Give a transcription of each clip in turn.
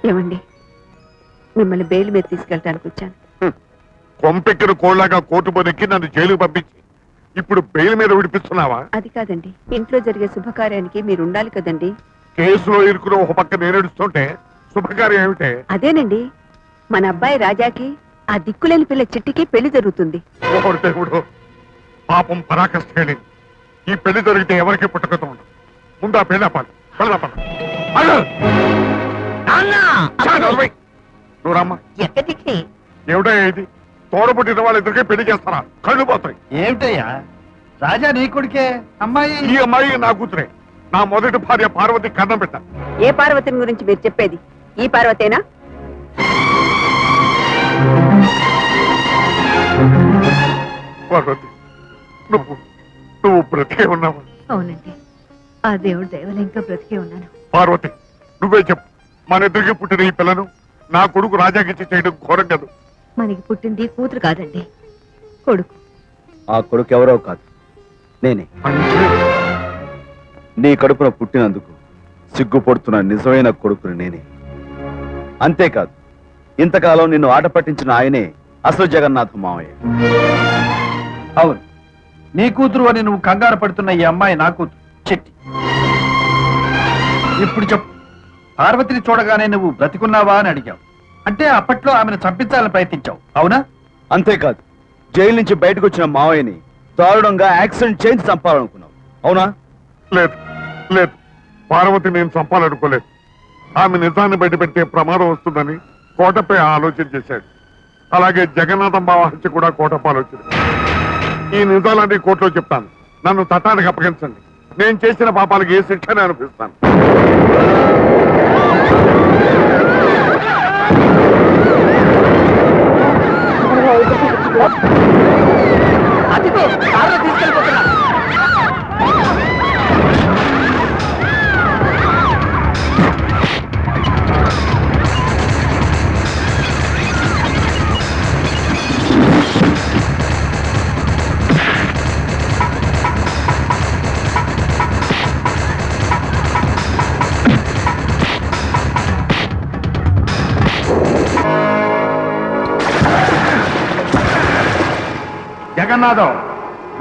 ఏమండి, మిమ్మల్ని బెయిల్ మీద తీసుకెళ్ళటానికి వచ్చాను. కొంపెక్కిన కోళ్ళగా కోర్టు పోనెక్కి నన్ను జైలుకు పంపించి ఇప్పుడు బెయిల్ మీద విడిపిస్తున్నావా? అది కాదండి, ఇంట్లో జరిగే శుభకార్యానికి మీరు ఉండాలి కదండి. కేసులో ఇరుకులో ఒక పక్క నేనడుస్తుంటే శుభకార్యం ఏమిటే? అదేనండి, మన అబ్బాయి రాజాకి ఆ దిక్కులేని పిల్ల చిట్టికి పెళ్లి జరుగుతుంది. ఓ దేవుడు, పాపం పరాకష్టని ఈ పెళ్లి జరిగితే ఎవరికి పుట్టకతో ఉండదు. ముందు ఆ పెళ్లి ఆపాలి. నువ్వు రమ్మా. ఏమిటా ఇది? తోడబుట్టిన వాళ్ళిద్దరికీ పెళ్లి చేస్తారా? కళ్ళు పోతాయి. ఏమిటయ్యా, రాజా నీ కొడుకే, అమ్మాయి ఈ అమ్మాయి నా కూతురే. నా మొదటి భార్య పార్వతి కన్నం పెట్ట. ఏ పార్వతిని గురించి మీరు చెప్పేది? ఈ పార్వతేనా? పార్వతి, నువ్వు బ్రతికే ఉన్నావా? అవునండి, ఆ దేవుడు దయవల్ల ఇంకా బ్రతికే ఉన్నాను. పార్వతి, నువ్వే చెప్పు, మన ఇద్దరికి పుట్టిన ఈ పిల్లను నా కొడుకు రాజాకిచ్చి చేయడం ఘోరం కదా? మనకి పుట్టింది కూతురు కాదండి, కొడుకు. ఆ కొడుకు ఎవరో కాదు, నేనే. నీ కడుపున పుట్టినందుకు సిగ్గుపడుతున్న నిజమైన కొడుకుని నేనే. అంతేకాదు, ఇంతకాలం నిన్ను ఆట పట్టించిన ఆయనే అసలు జగన్నాథ మావయ్య. అవును, నీ కూతురు అని నువ్వు కంగారు పడుతున్న ఈ అమ్మాయి నా కూతురు చెట్టి. ఇప్పుడు చెప్పు, పార్వతిని చూడగానే నువ్వు బ్రతికున్నావా అని అడిగావు. అంటే అప్పట్లో ఆమెను చంపించాలని ప్రయత్నించావు, అవునా? అంతేకాదు, జైలు నుంచి బయటకు వచ్చిన మావయ్యని దారుణంగా యాక్సిడెంట్ చేయించి చంపాలనుకున్నావు, అవునా? లేదు లేదు, పార్వతి నేను చంపాలనుకోలేదు. ఆమె నిజాన్ని బయటపెట్టే ప్రమాదం వస్తుందని కోటపై ఆలోచన చేశాడు. అలాగే జగన్నాథం బావ హత్య కూడా కోటపై ఆలోచన. ఈ నిజాలన్నీ కోర్టులో చెప్తాను. నన్ను చట్టానికి అప్పగించండి. నేను చేసిన పాపాలకు ఏ శిక్షనే అనిపిస్తాను. జగన్నాథం,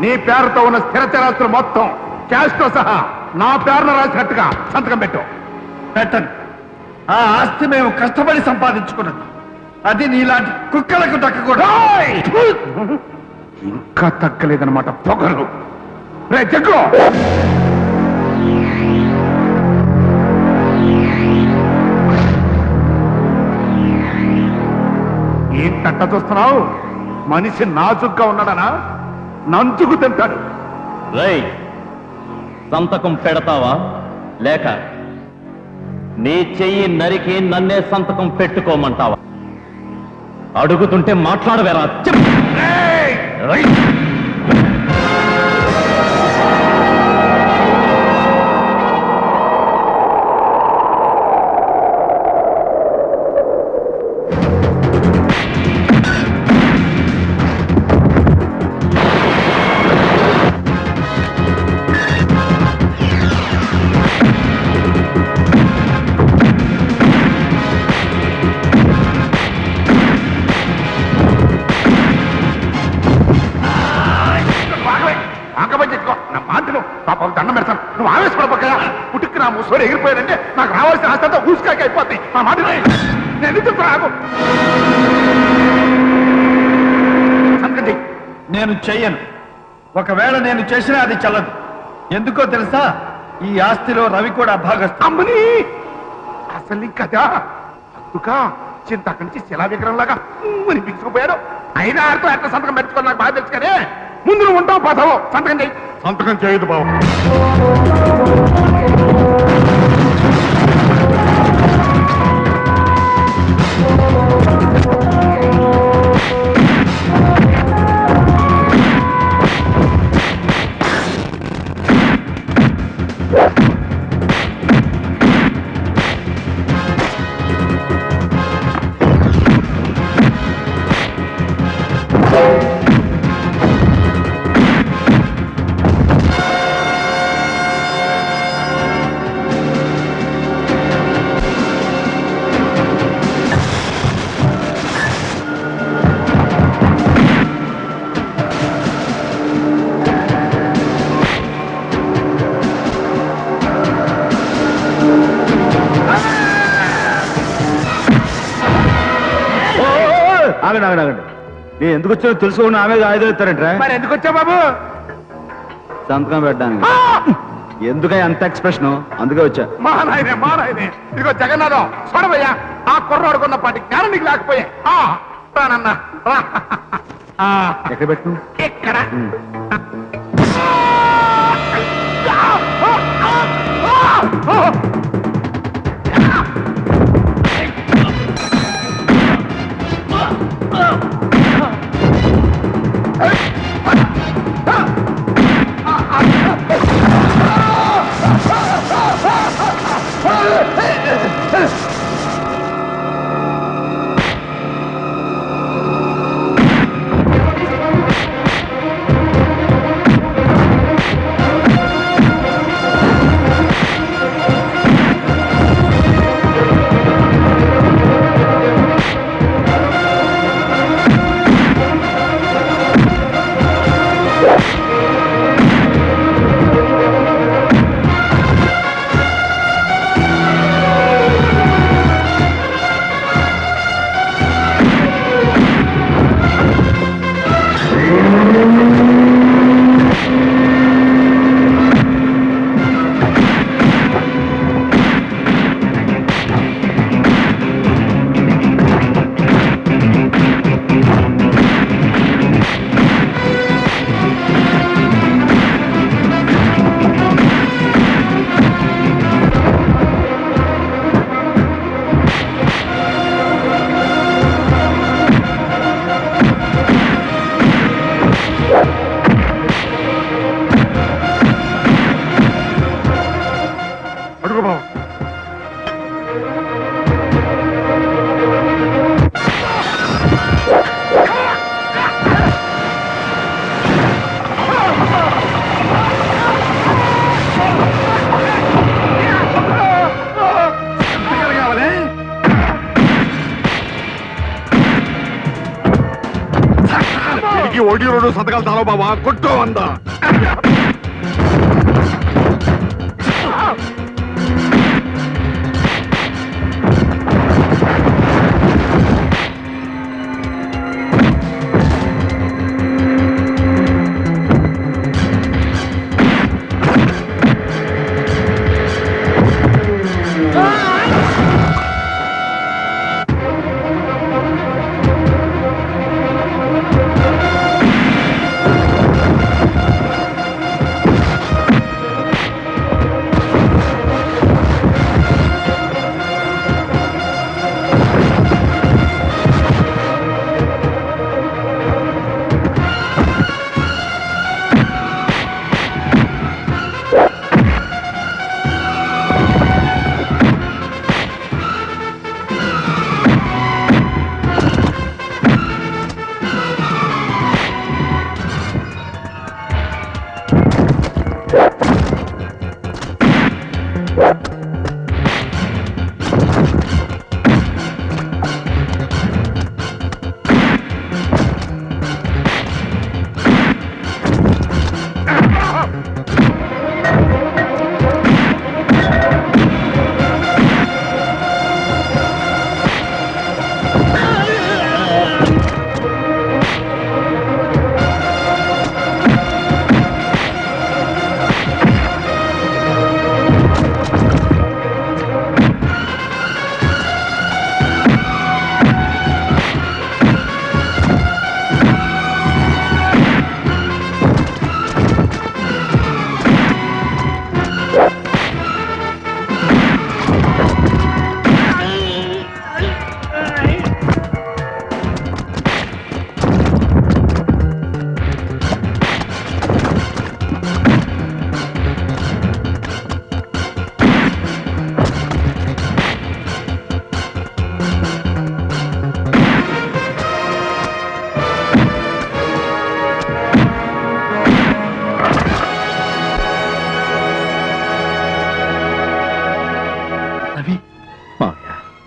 నీ పేరుతో ఉన్న స్థిర చరాస్తులు మొత్తం క్యాష్ తో సహా నా పేరున రాసినట్టుగా సంతకం పెట్టు. పెట్టండి. ఆ ఆస్తి మేము కష్టపడి సంపాదించుకున్నది. అది నీలాంటి కుక్కలకు దక్కకూడదు. ఇంకా తగ్గలేదన్నమాట పొగరు. రే జగ్గు, ఏం తట్ట చూస్తున్నావు? మనిషి నాజుగ్గా ఉన్నాడనా? నంచుకు తింటాడు. రేయ్, సంతకం పెడతావా లేక నీ చెయ్యి నరికి నన్నే సంతకం పెట్టుకోమంటావా? అడుగుతుంటే మాట్లాడవేరా? పాపం దండం పెడతాను. నువ్వు ఆవేశపడపోయా? పుట్టుకు నా ముసోడు ఎగిరిపోయాడంటే నాకు రావాల్సిన ఆస్తంతా ఊసుకాక అయిపోతాయి. నా మాట నేను చెప్తాను. నేను చెయ్యను. ఒకవేళ నేను చేసినా అది చల్లదు. ఎందుకో తెలుసా? ఈ ఆస్తిలో రవి కూడా భాగస్థుడు. అమ్మని అసలు కదా అందుకా చింత అక్కడి నుంచి శిలా విగ్రహంలాగా పిలుచుకుపోయాడు. అయినా ఆడితో ఎట్లా సంతకం పెట్టుకోవాలి నాకు బాగా తెలుసు కానీ ముందు నువ్వు ఉంటావు పోతావు. సంతకం చేయి. సంతకం చేయదు బాబు. ఆగండి ఆగండి ఆగండి నేను ఎందుకు వచ్చానో తెలుసుకోండి ఆమె ఆయుధం ఇస్తారంటే మరి ఎందుకు వచ్చా బాబు? సంతకం పెట్టడానికి ఎందుకై అంత ఎక్స్ప్రెషన్ అందుకే వచ్చా మా నాయనే ఇదిగో జగన్నాథం చూడవయ్యా ఆ కుర్రాడుకున్న పాటి జ్ఞానం నీకు లేకపోయా రానన్నా రా. ఎక్కడ పెట్టు ఇక్కడ అడుగు బావ ఓడి రోడ్డు సంతకాలు తాలో బాబా కొట్టు అందా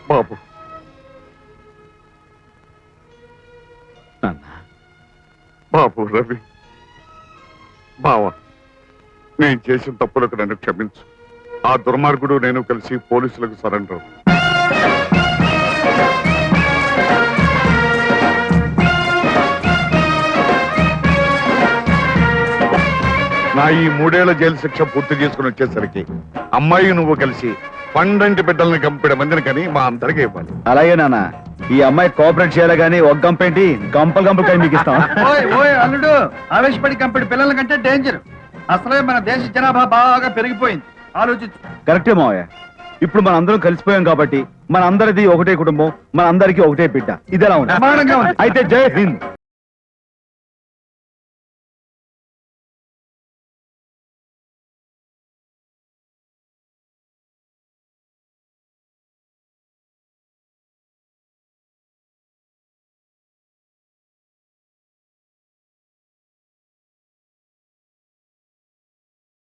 బాబు బాబు రవి బావా నేను చేసిన తప్పులకు నన్ను క్షమించు ఆ దుర్మార్గుడు నేను కలిసి పోలీసులకు సరెండర్ నా ఈ 3 ఏళ్ల జైలు శిక్ష పూర్తి చేసుకుని వచ్చేసరికి అమ్మాయి నువ్వు కలిసి పండంటి బిడ్డల్ని కంపిడ మందిని కని మా అందరికీ ఇవ్వాలి. అలాగే నాన్న, ఈ అమ్మాయి కోఆపరేట్ చేయాలి కానీ ఒక గంపేంటి గంపలు గంపలు కై మీకు ఇస్తాం. ఓయ్ అల్లుడు, ఆవేశపడి కంపెడి పిల్లల కంటే డేంజర్. అసలే మన దేశ జనాభా బాగా పెరిగిపోయింది. ఆలోచించు. కరెక్టే మావయ్య. ఇప్పుడు మన అందరం కలిసిపోయాం కాబట్టి మన అందరిది ఒకటే కుటుంబం, మన అందరికీ ఒకటే బిడ్డ. ఇదెలా ఉంది? ప్రమాణంగా ఉంది. అయితే జై హింద్.